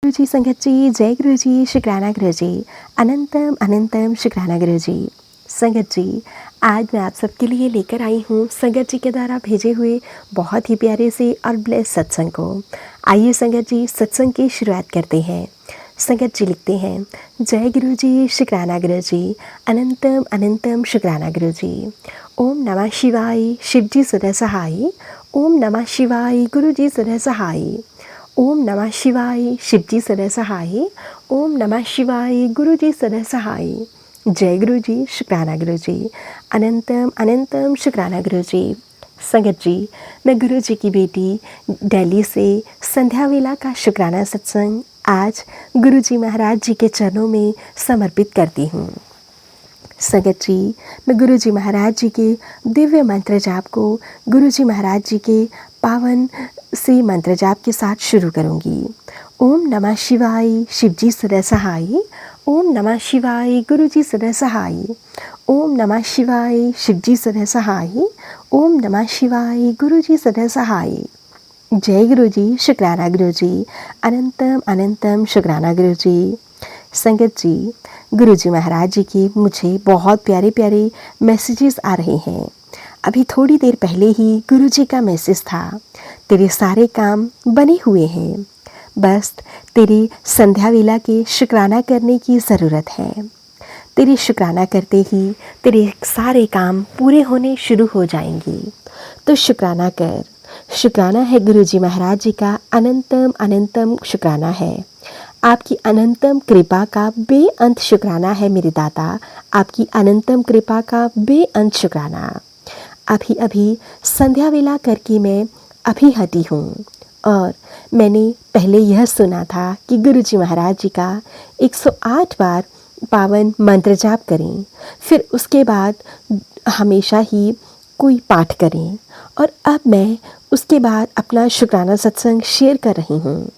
गुरु जी, संगत जी, जय गुरु जी, शुक्राना गुरु जी, अनंतम अनंतम शुक्राना गुरु जी। संगत जी, आज मैं आप सबके लिए लेकर आई हूँ संगत जी के द्वारा भेजे हुए बहुत ही प्यारे से और ब्लेस सत्संग को। आइए संगत जी, सत्संग की शुरुआत करते हैं। संगत जी लिखते हैं, जय गुरु जी, शुक्राना गुरु जी, अनंतम अनंतम शुक्राना गुरु जी। ओम नमः शिवाय, शिव जी सदा सहाय। ओम नमः शिवाय, गुरु जी सदा सहाय। ओम नमः शिवाय, शिव जी सदा सहाय। ओम नमः शिवाय, गुरु जी सदा सहाय। जय गुरु जी, शुक्राना गुरु जी, अनंतम अनंतम शुक्राना गुरु जी। संगत जी, मैं गुरु जी की बेटी दिल्ली से संध्या वेला का शुक्राना सत्संग आज गुरु जी महाराज जी के चरणों में समर्पित करती हूँ। संगत जी, मैं गुरु जी महाराज जी के दिव्य मंत्र जाप को गुरु जी महाराज जी के पावन से मंत्र जाप के साथ शुरू करूंगी। ओम नमः शिवाय, शिव जी सदा सहाय। ओम नमः शिवाय, गुरु जी सदा सहाय। ओम नमः शिवाय, शिव जी सदा सहाय। ओम नमः शिवाय, गुरु जी सदा सहाय। जय गुरु जी, शुक्राना गुरु जी, अनंतम अनंतम शुक्राना गुरु जी। संगत जी, गुरु जी महाराज जी के मुझे बहुत प्यारे प्यारे मैसेजेस आ रहे हैं। अभी थोड़ी देर पहले ही गुरु जी का मैसेज था, तेरे सारे काम बने हुए हैं, बस तेरी संध्या वेला के शुक्राना करने की ज़रूरत है। तेरी शुक्राना करते ही तेरे सारे काम पूरे होने शुरू हो जाएंगे। तो शुक्राना कर। शुक्राना है गुरु जी महाराज जी का अनंतम अनंतम शुक्राना है। आपकी अनंतम कृपा का बेअंत शुक्राना है मेरे दाता। आपकी अनंतम कृपा का बेअंत शुक्राना। अभी अभी संध्या वेला करके मैं अभी हटी हूँ और मैंने पहले यह सुना था कि गुरु जी महाराज जी का 108 बार पावन मंत्र जाप करें, फिर उसके बाद हमेशा ही कोई पाठ करें, और अब मैं उसके बाद अपना शुक्राना सत्संग शेयर कर रही हूँ।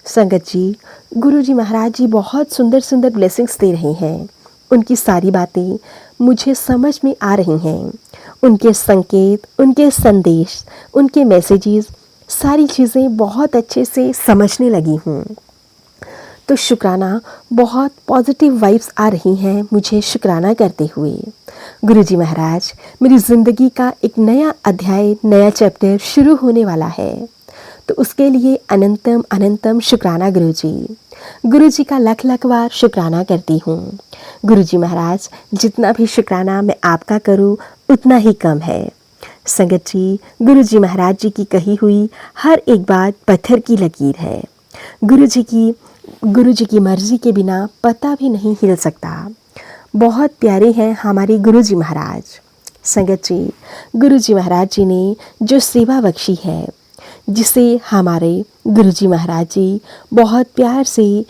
संगत जी, गुरु जी महाराज जी बहुत सुंदर सुंदर ब्लेसिंग्स दे रहे हैं। उनकी सारी बातें मुझे समझ में आ रही हैं। उनके संकेत, उनके संदेश, उनके मैसेजेस, सारी चीज़ें बहुत अच्छे से समझने लगी हूँ। तो शुक्राना, बहुत पॉजिटिव वाइब्स आ रही हैं मुझे शुक्राना करते हुए। गुरु जी महाराज, मेरी ज़िंदगी का एक नया अध्याय, नया चैप्टर शुरू होने वाला है, तो उसके लिए अनंतम अनंतम शुक्राना गुरु जी। गुरु जी का लख लख बार शुक्राना करती हूँ। गुरु जी महाराज, जितना भी शुक्राना मैं आपका करूँ उतना ही कम है। संगत जी, गुरु जी महाराज जी की कही हुई हर एक बात पत्थर की लकीर है। गुरु जी की मर्जी के बिना पता भी नहीं हिल सकता। बहुत प्यारे हैं हमारे गुरु जी महाराज। संगत जी, गुरु जी महाराज जी ने जो सेवा बख्शी है, जिसे हमारे गुरु जी महाराज जी बहुत प्यार से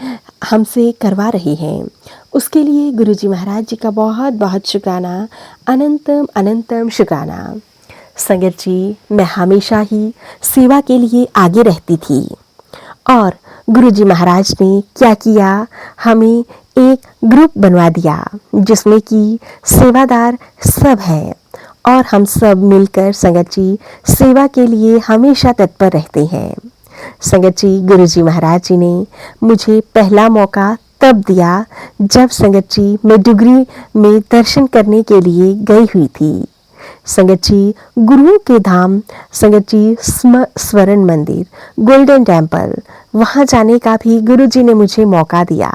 हमसे करवा रहे हैं, उसके लिए गुरु जी महाराज जी का बहुत बहुत शुक्राना, अनंतम अनंतम शुक्राना। संगत जी, मैं हमेशा ही सेवा के लिए आगे रहती थी, और गुरु जी महाराज ने क्या किया, हमें एक ग्रुप बनवा दिया जिसमें कि सेवादार सब हैं, और हम सब मिलकर संगत जी सेवा के लिए हमेशा तत्पर रहते हैं। संगत जी, गुरु जी महाराज जी ने मुझे पहला मौका तब दिया जब संगत जी मैं डुगरी में दर्शन करने के लिए गई हुई थी। संगत जी, गुरुओं के धाम, संगत जी स्वर्ण मंदिर, गोल्डन टेम्पल, वहाँ जाने का भी गुरु जी ने मुझे मौका दिया।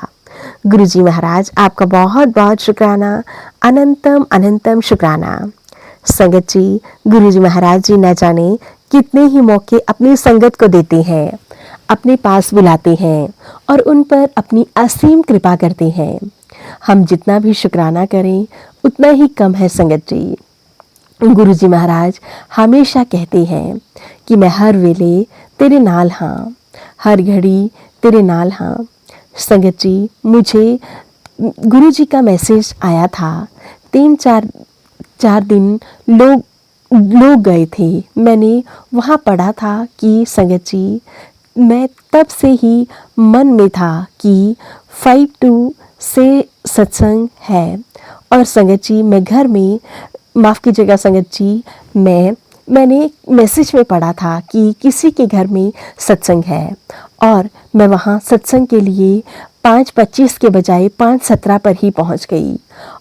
गुरु जी महाराज, आपका बहुत बहुत शुक्राना, अनंतम अनंतम शुक्राना। संगत जी, गुरु जी महाराज जी न जाने कितने ही मौके अपनी संगत को देते हैं, अपने पास बुलाते हैं और उन पर अपनी असीम कृपा करते हैं। हम जितना भी शुक्राना करें उतना ही कम है। संगत जी, गुरु जी महाराज हमेशा कहते हैं कि मैं हर वेले तेरे नाल हाँ, हर घड़ी तेरे नाल हाँ। संगत जी, मुझे गुरु जी का मैसेज आया था, 3-4 दिन लोग गए थे। मैंने वहाँ पढ़ा था कि संगत जी, मैं तब से ही मन में था कि 5-2 से सत्संग है, और संगत जी मैं घर में, माफ़ कीजिएगा संगत जी, मैंने मैसेज में पढ़ा था कि किसी के घर में सत्संग है, और मैं वहाँ सत्संग के लिए 5:25 के बजाय 5:17 पर ही पहुँच गई।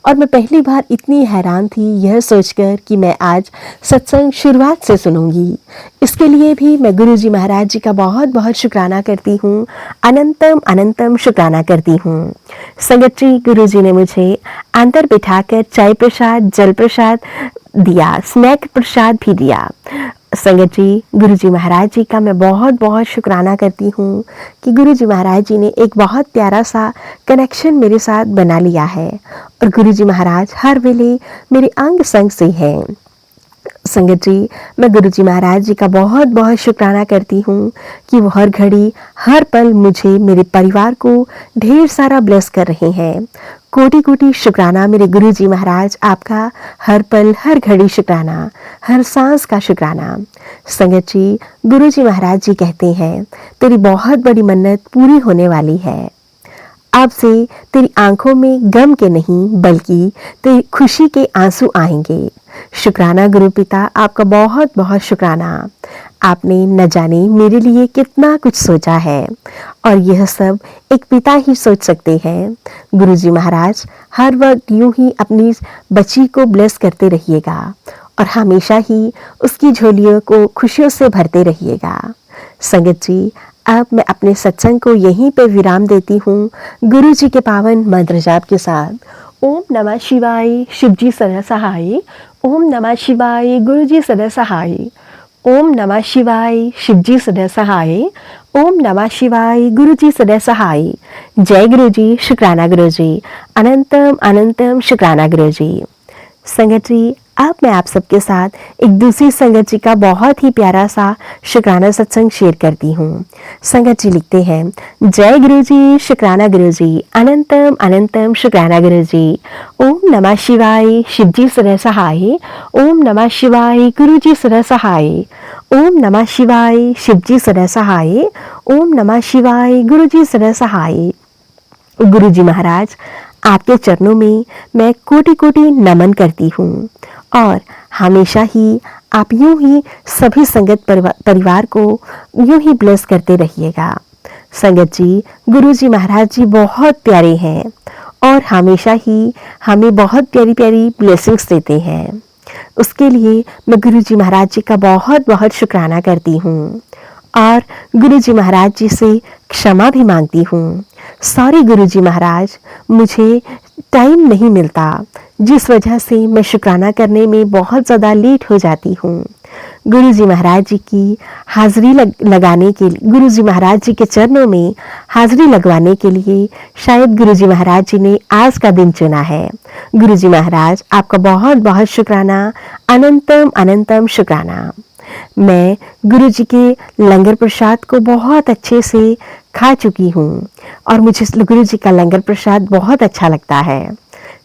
और मैं पहली बार इतनी हैरान थी यह सोचकर कि मैं आज सत्संग शुरुआत से सुनूंगी। इसके लिए भी मैं गुरुजी महाराज जी का बहुत बहुत शुक्राना करती हूँ, अनंतम अनंतम शुक्राना करती हूँ। संगत जी, गुरुजी ने मुझे अंदर बिठाकर चाय प्रसाद, जल प्रसाद दिया, स्नैक प्रसाद भी दिया। संगत जी, गुरुजी महाराज जी का मैं बहुत बहुत शुक्राना करती हूँ कि गुरुजी महाराज जी ने एक बहुत प्यारा सा कनेक्शन मेरे साथ बना लिया है और गुरुजी महाराज हर वेले मेरे अंग संग से हैं। संगत जी, मैं गुरुजी महाराज जी का बहुत बहुत शुक्राना करती हूँ कि वो हर घड़ी हर पल मुझे, मेरे परिवार को ढेर सारा ब्लेस कर रहे हैं। कोटि कोटि शुक्राना मेरे गुरुजी महाराज आपका, हर पल हर घड़ी शुक्राना, हर सांस का शुक्राना। संगत जी, गुरुजी महाराज जी कहते हैं तेरी बहुत बड़ी मन्नत पूरी होने वाली है। अब से तेरी आंखों में गम के नहीं बल्कि तेरी खुशी के आंसू आएंगे। शुक्राना गुरु पिता, आपका बहुत बहुत शुक्राना। आपने न जाने मेरे लिए कितना कुछ सोचा है और यह सब एक पिता ही सोच सकते हैं। गुरुजी महाराज हर वक्त यूं ही अपनी बच्ची को ब्लेस करते रहिएगा और हमेशा ही उसकी झोलियों को खुशियों से भरते रहिएगा। संगत जी, अब मैं अपने सत्संग को यहीं पे विराम देती हूँ गुरु जी के पावन मंत्र जाप के साथ। ओम नमः शिवाय, शिव जी सदा सहाय। ओम नमः शिवाय, गुरु जी सदा सहाय। ओम नमः शिवाय, शिव जी सदा सहाय। ओम नमः शिवाय, गुरु जी सदा सहाय। जय गुरु जी, शुक्राना गुरु जी, अनंतम अनंतम शुक्राना गुरु जी। संगत जी, अब मैं आप सबके साथ एक दूसरी संगत जी का बहुत ही प्यारा सा शुक्राना सत्संग शेयर करती हूँ। संगत जी लिखते हैं, जय गुरु जी, शुक्राना गुरु जी, अनंतम अनंतम शुक्राना गुरु जी। ओम नमः शिवाय, शिव जी सदा सहाय। ओम नमः शिवाय, गुरु जी सदा सहाय। ओम नमः शिवाय, शिव जी सदा सहाय। ओम नमः शिवाय, गुरु जी सदा सहाय। गुरु जी महाराज, आपके चरणों में मैं कोटि कोटि नमन करती हूँ और हमेशा ही आप यूं ही सभी संगत परिवार को यूं ही ब्लेस करते रहिएगा। संगत जी, गुरु जी महाराज जी बहुत प्यारे हैं और हमेशा ही हमें बहुत प्यारी प्यारी ब्लेसिंग्स देते हैं। उसके लिए मैं गुरु जी महाराज जी का बहुत बहुत शुक्राना करती हूँ और गुरु जी महाराज जी से क्षमा भी मांगती हूँ। सॉरी गुरु जी महाराज, मुझे टाइम नहीं मिलता जिस वजह से मैं शुक्राना करने में बहुत ज़्यादा लेट हो जाती हूँ। गुरु जी महाराज जी की हाजिरी लगाने के लिए, गुरु जी महाराज जी के चरणों में हाजिरी लगवाने के लिए शायद गुरु जी महाराज जी ने आज का दिन चुना है। गुरु जी महाराज, आपका बहुत बहुत शुक्राना, अनंतम अनंतम शुक्राना। मैं गुरु जी के लंगर प्रसाद को बहुत अच्छे से खा चुकी हूँ और मुझे गुरु जी का लंगर प्रसाद बहुत अच्छा लगता है।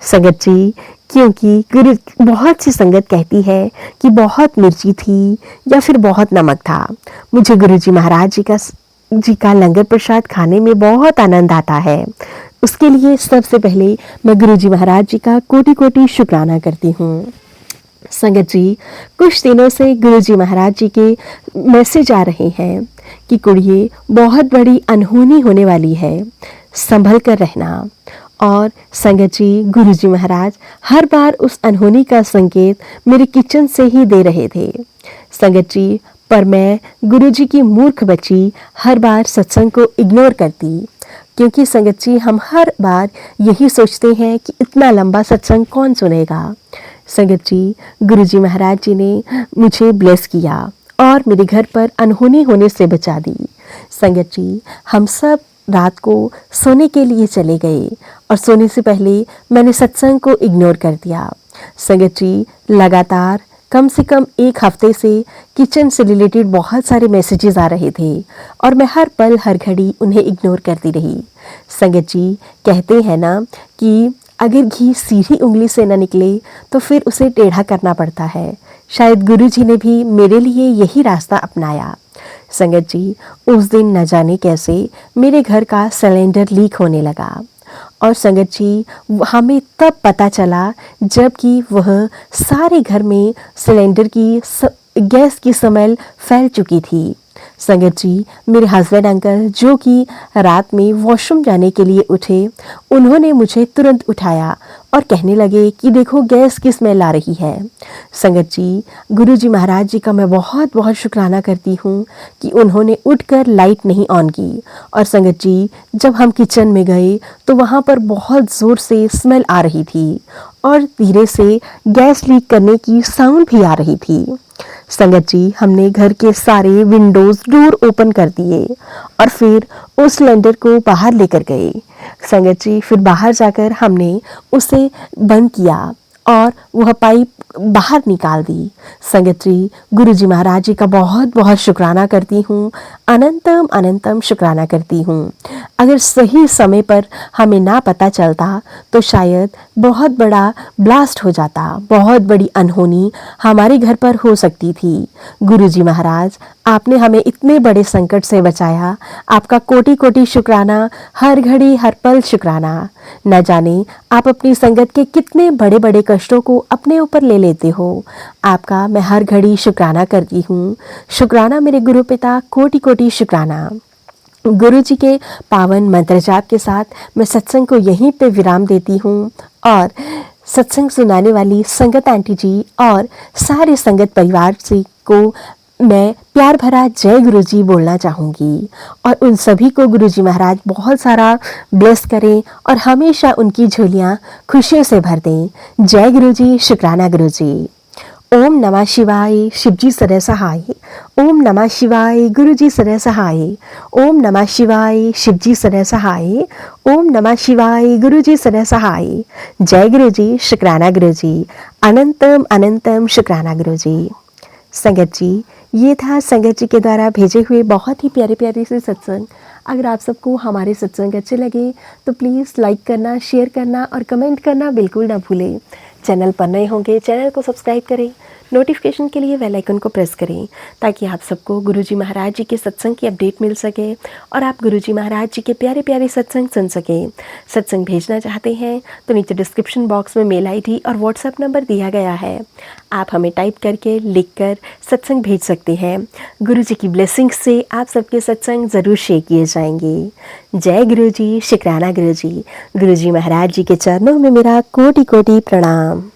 संगत जी, क्योंकि गुरु बहुत सी संगत कहती है कि बहुत मिर्ची थी या फिर बहुत नमक था। मुझे गुरु जी महाराज जी का लंगर प्रसाद खाने में बहुत आनंद आता है। उसके लिए सबसे पहले मैं गुरु जी महाराज जी का कोटि कोटि शुक्राना करती हूँ। संगत जी, कुछ दिनों से गुरु जी महाराज जी के मैसेज आ रहे हैं कि कुड़िए बहुत बड़ी अनहोनी होने वाली है, संभल कर रहना। और संगत जी, गुरु जी महाराज हर बार उस अनहोनी का संकेत मेरे किचन से ही दे रहे थे। संगत जी, पर मैं गुरु जी की मूर्ख बच्ची हर बार सत्संग को इग्नोर करती, क्योंकि संगत जी हम हर बार यही सोचते हैं कि इतना लंबा सत्संग कौन सुनेगा। संगत जी, गुरु जी महाराज जी ने मुझे ब्लेस किया और मेरे घर पर अनहोनी होने से बचा दी। संगत जी, हम सब रात को सोने के लिए चले गए और सोने से पहले मैंने सत्संग को इग्नोर कर दिया। संगत जी, लगातार कम से कम एक हफ्ते से किचन से रिलेटेड बहुत सारे मैसेजेस आ रहे थे और मैं हर पल हर घड़ी उन्हें इग्नोर करती रही। संगत जी, कहते हैं ना कि अगर घी सीधी उंगली से न निकले तो फिर उसे टेढ़ा करना पड़ता है। शायद गुरु जी ने भी मेरे लिए यही रास्ता अपनाया। संगत जी, उस दिन न जाने कैसे मेरे घर का सिलेंडर लीक होने लगा और संगत जी, हमें तब पता चला जबकि वह सारे घर में सिलेंडर की गैस की स्मेल फैल चुकी थी। संगत जी, मेरे हस्बैंड अंकल जो कि रात में वॉशरूम जाने के लिए उठे, उन्होंने मुझे तुरंत उठाया और कहने लगे कि देखो गैस की स्मेल आ रही है। संगत जी, गुरुजी महाराज जी का मैं बहुत बहुत शुक्राना करती हूँ कि उन्होंने उठकर लाइट नहीं ऑन की। और संगत जी, जब हम किचन में गए तो वहाँ पर बहुत ज़ोर से स्मेल आ रही थी और धीरे से गैस लीक करने की साउंड भी आ रही थी। संगत जी, हमने घर के सारे विंडोज़ डोर ओपन कर दिए और फिर उस सिलेंडर को बाहर लेकर गए। संगत जी, फिर बाहर जाकर हमने उसे बंद किया और वह पाइप बाहर निकाल दी। संगत जी, गुरुजी महाराज जी का बहुत बहुत शुक्राना करती हूँ, अनंतम अनंतम शुक्राना करती हूँ। अगर सही समय पर हमें ना पता चलता तो शायद बहुत बड़ा ब्लास्ट हो जाता, बहुत बड़ी अनहोनी हमारे घर पर हो सकती थी। गुरुजी महाराज, आपने हमें इतने बड़े संकट से बचाया, आपका कोटि कोटि शुक्राना, हर घड़ी हर पल शुक्राना। न जाने आप अपनी संगत के कितने बड़े बड़े कष्टों को अपने ऊपर ले लेते हो। आपका मैं हर घड़ी शुक्राना करती हूँ। शुक्राना मेरे गुरु पिता, कोटि कोटि शुक्राना। गुरु जी के पावन मंत्र जाप के साथ मैं सत्संग को यहीं पे विराम देती हूँ और सत्संग सुनाने वाली संगत आंटी जी और सारे संगत परिवार से को मैं प्यार भरा जय गुरु जी बोलना चाहूँगी और उन सभी को गुरु जी महाराज बहुत सारा ब्लेस करें और हमेशा उनकी झोलियाँ खुशियों से भर दें। जय गुरु जी, शुक्राना गुरु जी। ओम नमः शिवाय, शिवजी सदा सहाय। ओम नमः शिवाय, गुरुजी सदा सहाय। ओम नमः शिवाय, शिवजी सदा सहाय। ओम नमः शिवाय, गुरुजी सदा सहाय। जय गुरुजी, शुक्राना गुरुजी, अनंतम अनंतम शुक्राना गुरुजी। संगत जी, ये था संगत जी के द्वारा भेजे हुए बहुत ही प्यारे प्यारे से सत्संग। अगर आप सबको हमारे सत्संग अच्छे लगे तो प्लीज़ लाइक करना, शेयर करना और कमेंट करना बिल्कुल ना भूलें। चैनल पर नए होंगे चैनल को सब्सक्राइब करें, नोटिफिकेशन के लिए बेल आइकन को प्रेस करें ताकि आप सबको गुरुजी महाराज जी के सत्संग की अपडेट मिल सके और आप गुरुजी महाराज जी के प्यारे प्यारे सत्संग सुन सकें। सत्संग भेजना चाहते हैं तो नीचे डिस्क्रिप्शन बॉक्स में मेल आईडी और व्हाट्सएप नंबर दिया गया है, आप हमें टाइप करके लिखकर सत्संग भेज सकते हैं। गुरुजी की ब्लेसिंग से आप सबके सत्संग ज़रूर शेयर किए जाएंगे। जय गुरुजी, शुक्राना गुरुजी। गुरुजी महाराज जी के चरणों में मेरा कोटि कोटि प्रणाम।